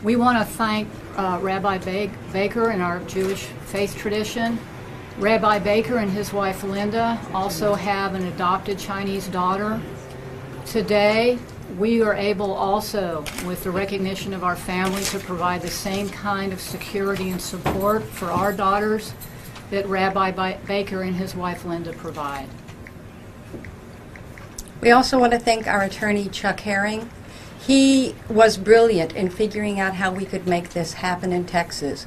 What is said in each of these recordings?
We want to thank Rabbi Baker in our Jewish faith tradition. Rabbi Baker and his wife Linda also have an adopted Chinese daughter. Today, we are able also, with the recognition of our family, to provide the same kind of security and support for our daughters that Rabbi Baker and his wife Linda provide. We also want to thank our attorney, Chuck Herring. He was brilliant in figuring out how we could make this happen in Texas.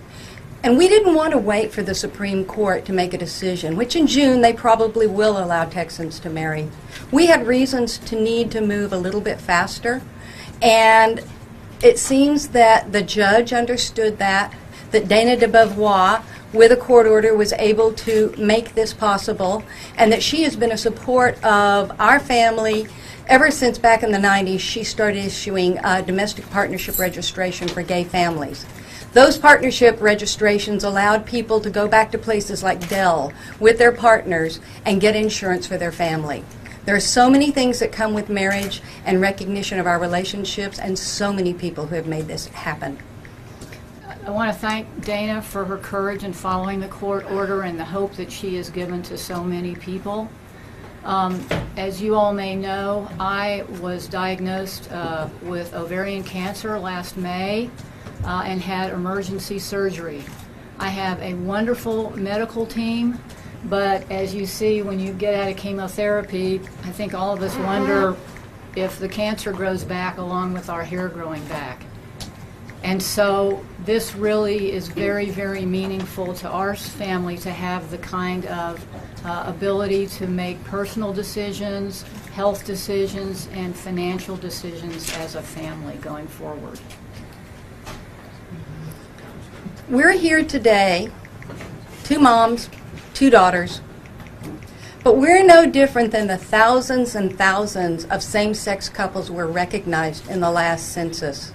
And we didn't want to wait for the Supreme Court to make a decision, which in June they probably will allow Texans to marry. We had reasons to need to move a little bit faster, and it seems that the judge understood that Dana de Beauvoir, with a court order, was able to make this possible, and that she has been a support of our family ever since back in the 90s. She started issuing domestic partnership registration for gay families. Those partnership registrations allowed people to go back to places like Dell with their partners and get insurance for their family. There are so many things that come with marriage and recognition of our relationships, and so many people who have made this happen. I want to thank Dana for her courage in following the court order and the hope that she has given to so many people. As you all may know, I was diagnosed with ovarian cancer last May and had emergency surgery. I have a wonderful medical team, but as you see when you get out of chemotherapy, I think all of us wonder if the cancer grows back along with our hair growing back. And so this really is very, very meaningful to our family to have the kind of ability to make personal decisions, health decisions, and financial decisions as a family going forward. We're here today, 2 moms, 2 daughters, but we're no different than the thousands and thousands of same-sex couples were recognized in the last census.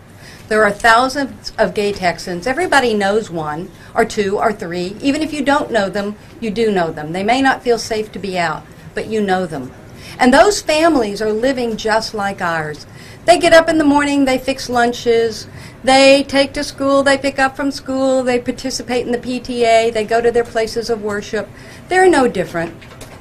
There are thousands of gay Texans. Everybody knows 1 or 2 or 3. Even if you don't know them, you do know them. They may not feel safe to be out, but you know them. And those families are living just like ours. They get up in the morning, they fix lunches, they take to school, they pick up from school, they participate in the PTA, they go to their places of worship. They're no different.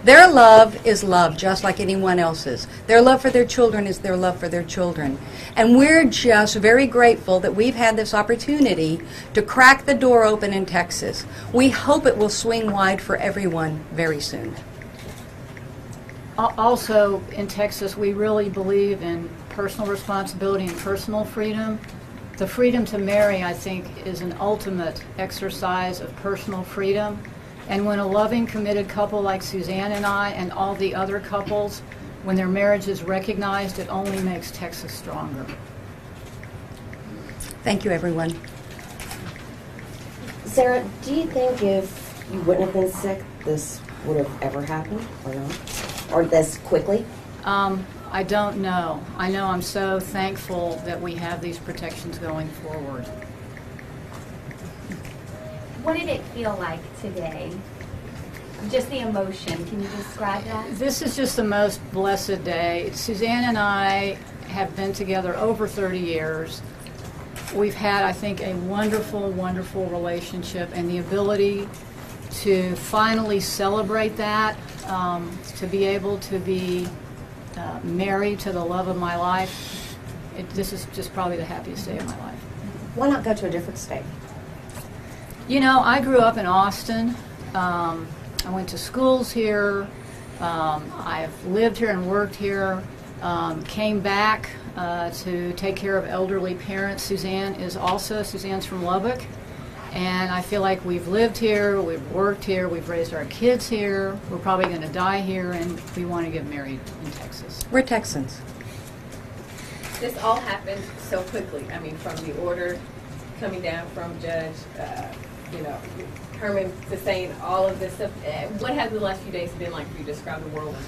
Their love is love, just like anyone else's. Their love for their children is their love for their children. And we're just very grateful that we've had this opportunity to crack the door open in Texas. We hope it will swing wide for everyone very soon. Also, in Texas, we really believe in personal responsibility and personal freedom. The freedom to marry, I think, is an ultimate exercise of personal freedom. And when a loving, committed couple like Suzanne and I and all the other couples, when their marriage is recognized, it only makes Texas stronger. Thank you, everyone. Sarah, do you think if you wouldn't have been sick, this would have ever happened or not? Or this quickly? I don't know. I know I'm so thankful that we have these protections going forward. What did it feel like today? Just the emotion. Can you describe that? This is just the most blessed day. Suzanne and I have been together over 30 years. We've had, I think, a wonderful, wonderful relationship, and the ability to finally celebrate that, to be able to be married to the love of my life, this is just probably the happiest day of my life. Why not go to a different state? You know, I grew up in Austin. I went to schools here. I've lived here and worked here. Came back to take care of elderly parents. Suzanne's from Lubbock. And I feel like we've lived here, we've worked here, we've raised our kids here. We're probably going to die here, and we want to get married in Texas. We're Texans. This all happened so quickly. I mean, from the order coming down from Judge, Herman to saying all of this stuff. What has the last few days been like for you? Describe the whirlwind.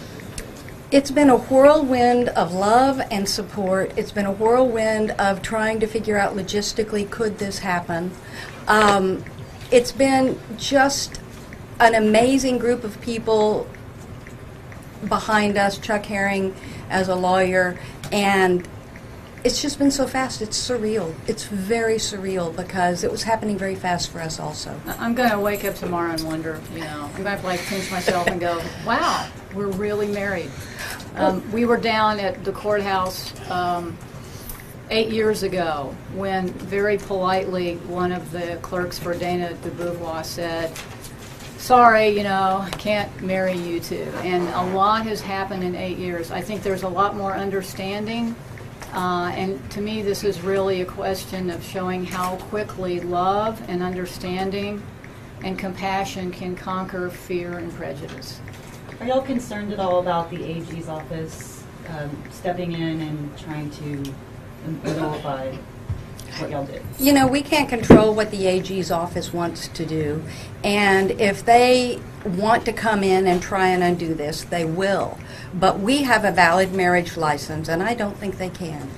It's been a whirlwind of love and support. It's been a whirlwind of trying to figure out logistically, could this happen? It's been just an amazing group of people behind us, Chuck Herring as a lawyer, and it's just been so fast. It's surreal. It's very surreal because it was happening very fast for us also. I'm going to wake up tomorrow and wonder, I'm going to have to like pinch myself and go, wow, we're really married. We were down at the courthouse 8 years ago when very politely one of the clerks for Dana de Beauvoir said, sorry, I can't marry you two. And a lot has happened in 8 years. I think there's a lot more understanding. And to me, this is really a question of showing how quickly love and understanding and compassion can conquer fear and prejudice. Are y'all concerned at all about the AG's office stepping in and trying to nullify what y'all did? We can't control what the AG's office wants to do. And if they want to come in and try and undo this, they will. But we have a valid marriage license, and I don't think they can.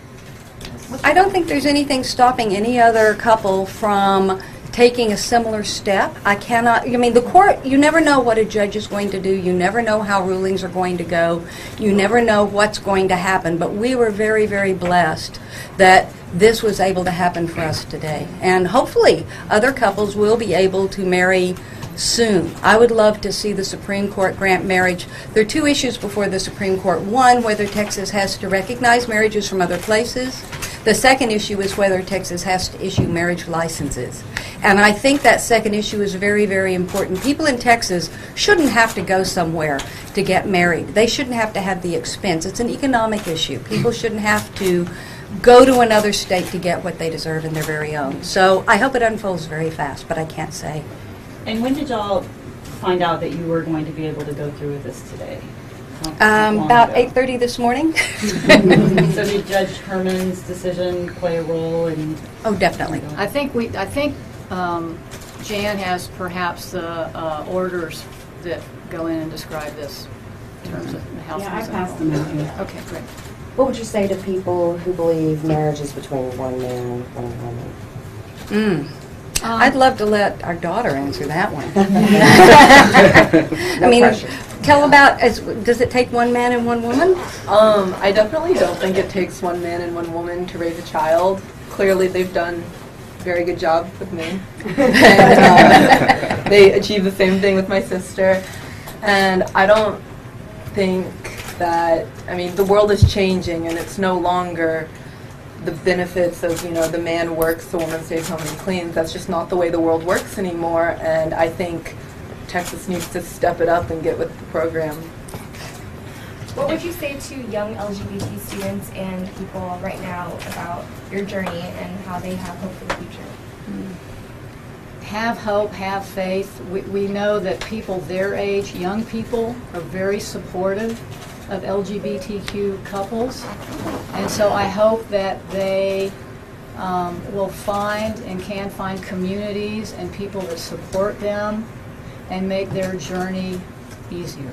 I don't think there's anything stopping any other couple from taking a similar step. The court, you never know what a judge is going to do. You never know how rulings are going to go. You never know what's going to happen. But we were very, very blessed that this was able to happen for us today. And hopefully other couples will be able to marry soon. I would love to see the Supreme Court grant marriage. There are two issues before the Supreme Court. One, whether Texas has to recognize marriages from other places. The second issue is whether Texas has to issue marriage licenses. And I think that second issue is very, very important. People in Texas shouldn't have to go somewhere to get married. They shouldn't have to have the expense. It's an economic issue. People shouldn't have to go to another state to get what they deserve in their very own. So I hope it unfolds very fast, but I can't say. And when did y'all find out that you were going to be able to go through with this today? About 8:30 this morning. So did Judge Herman's decision play a role in? Oh, definitely. I think Jan has perhaps the orders that go in and describe this in terms of the House. Yeah, I passed them out here. Okay, great. What would you say to people who believe marriage is between one man and one woman? I'd love to let our daughter answer that one. Tell about, does it take one man and one woman? I definitely don't think it takes one man and one woman to raise a child. Clearly, they've done a very good job with me. And, they achieve the same thing with my sister. And I don't think that, the world is changing, and it's no longer the benefits of, the man works, the woman stays home and cleans. That's just not the way the world works anymore, and I think Texas needs to step it up and get with the program. What would you say to young LGBT students and people right now about your journey and how they have hope for the future? Have hope, have faith. We know that people their age, young people, are very supportive of LGBTQ couples, and so I hope that they will find and can find communities and people that support them and make their journey easier.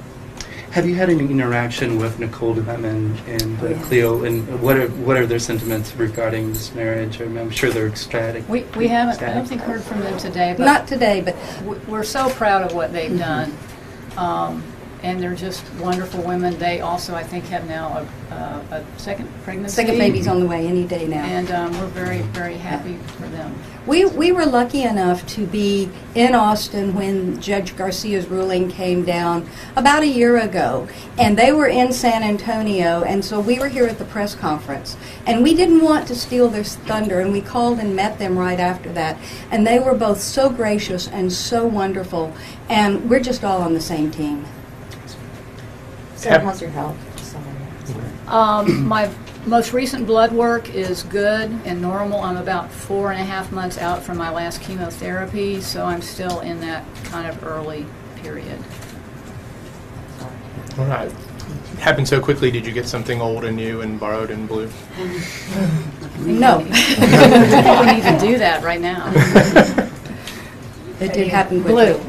Have you had any interaction with Nicole Devetman and Cleo, and what are their sentiments regarding this marriage? I'm sure they're ecstatic. We haven't, I don't think, heard from them today. But not today, but we're so proud of what they've done. And they're just wonderful women. They also, I think, have now a second pregnancy. Second baby's on the way any day now. And we're very, very happy for them. We were lucky enough to be in Austin when Judge Garcia's ruling came down about a year ago. And they were in San Antonio, and so we were here at the press conference. And we didn't want to steal their thunder, and we called and met them right after that. And they were both so gracious and so wonderful. And we're just all on the same team. So how's your health? My most recent blood work is good and normal. I'm about 4.5 months out from my last chemotherapy, so I'm still in that kind of early period. All right. It happened so quickly. Did you get something old and new and borrowed in blue? No. I think we need to do that right now. It did happen quickly. Blue.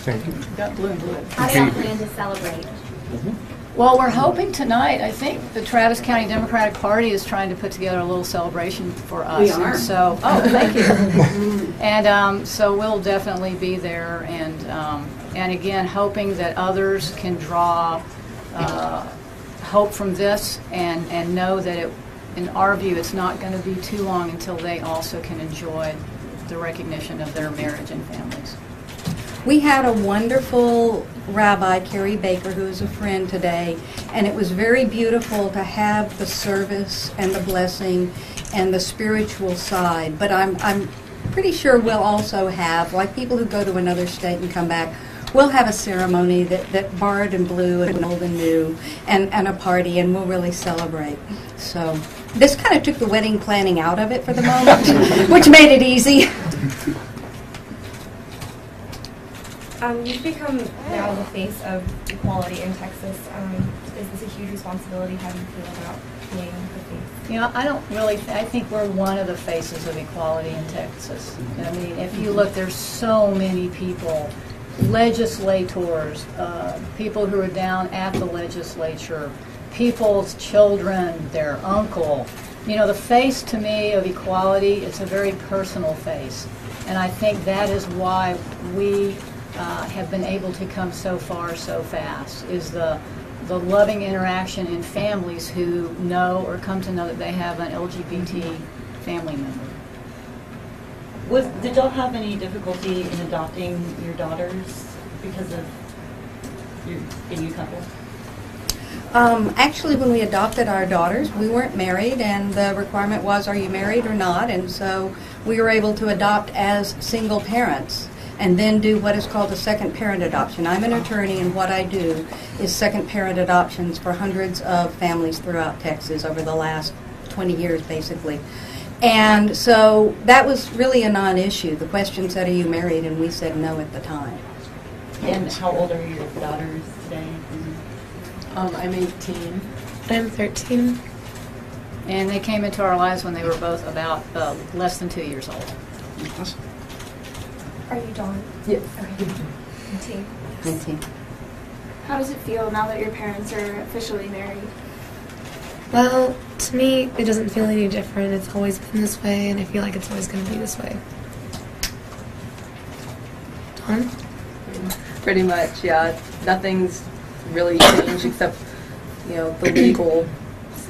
Thank you. Got blue and blue. How do you plan to celebrate? Well, we're hoping tonight, I think the Travis County Democratic Party is trying to put together a little celebration for us. We are. And so, thank you. And so we'll definitely be there, and again, hoping that others can draw hope from this and know that in our view, it's not going to be too long until they also can enjoy the recognition of their marriage and families. We had a wonderful rabbi, Carrie Baker, who is a friend today, and it was very beautiful to have the service and the blessing and the spiritual side. But I'm pretty sure we'll also have, like people who go to another state and come back, we'll have a ceremony that borrowed and blue and old and new, and a party, and we'll really celebrate. So this kind of took the wedding planning out of it for the moment, which made it easy. You've become now the face of equality in Texas. Is this a huge responsibility? How do you feel about being the face? You know, I don't really, I think we're one of the faces of equality in Texas. I mean, if you look, there's so many people, legislators, people who are down at the legislature, people's children, their uncle. You know, the face to me of equality, it's a very personal face. And I think that is why we have been able to come so far so fast, is the loving interaction in families who know or come to know that they have an LGBT family member. Did y'all have any difficulty in adopting your daughters because of your being a couple? Actually, when we adopted our daughters, we weren't married, and the requirement was, are you married or not? And so we were able to adopt as single parents and then do what is called a second parent adoption. I'm an attorney, and what I do is second parent adoptions for hundreds of families throughout Texas over the last 20 years, basically. And so that was really a non-issue. The question said, are you married? And we said no at the time. And how old are your daughters today? I'm 18. I'm 13. And they came into our lives when they were both about less than 2 years old. Awesome. Are you Dawn? Yes. Okay. 19. 19. How does it feel now that your parents are officially married? Well, to me, it doesn't feel any different. It's always been this way, and I feel like it's always going to be this way. Dawn? Pretty much, yeah. Nothing's really changed except, you know, the legal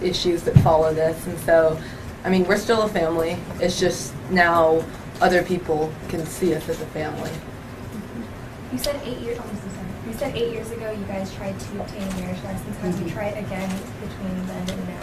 issues that follow this. And so, I mean, we're still a family. It's just now other people can see us as a family. You said 8 years. Oh, I'm so sorry. You said 8 years ago you guys tried to obtain a marriage license. Have you tried again between then and now?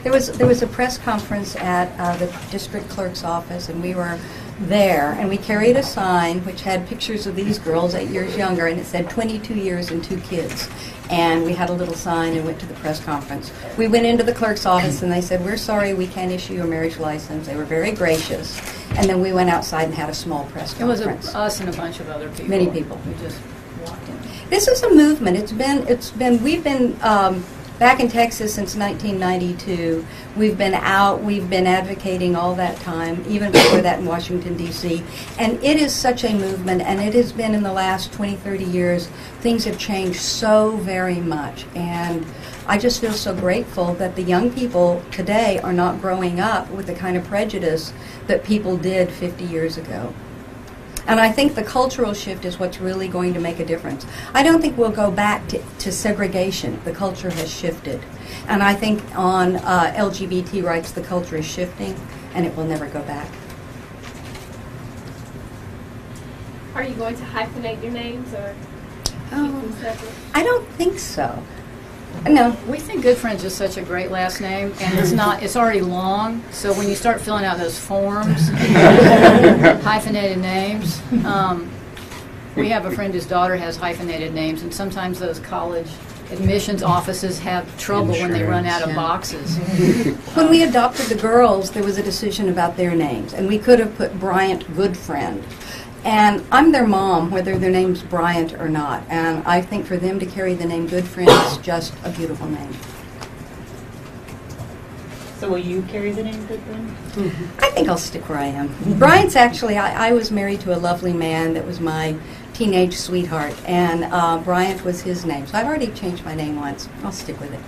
There was a press conference at the district clerk's office, and we were there, and we carried a sign which had pictures of these girls 8 years younger, and it said 22 years and 2 kids. And we had a little sign and went to the press conference. We went into the clerk's office, and they said, we're sorry, we can't issue you a marriage license. They were very gracious. And then we went outside and had a small press conference. It was us and a bunch of other people. Many people. We just walked in. This is a movement. We've been back in Texas since 1992. We've been out, we've been advocating all that time, even before that in Washington, D.C. And it is such a movement, and it has been in the last 20, 30 years. Things have changed so very much. And I just feel so grateful that the young people today are not growing up with the kind of prejudice that people did 50 years ago. And I think the cultural shift is what's really going to make a difference. I don't think we'll go back to segregation. The culture has shifted. And I think on LGBT rights, the culture is shifting, and it will never go back. Are you going to hyphenate your names or keep them separate? I don't think so. No. We think Goodfriend's just such a great last name, and it's already long, so when you start filling out those forms, hyphenated names, we have a friend whose daughter has hyphenated names, and sometimes those college admissions offices have trouble when they run out of boxes. When we adopted the girls, there was a decision about their names, and we could have put Bryant Goodfriend. And I'm their mom, whether their name's Bryant or not. And I think for them to carry the name Goodfriend is just a beautiful name. So will you carry the name Goodfriend? I think I'll stick where I am. Bryant's actually, I was married to a lovely man that was my teenage sweetheart. And Bryant was his name. So I've already changed my name once. I'll stick with it.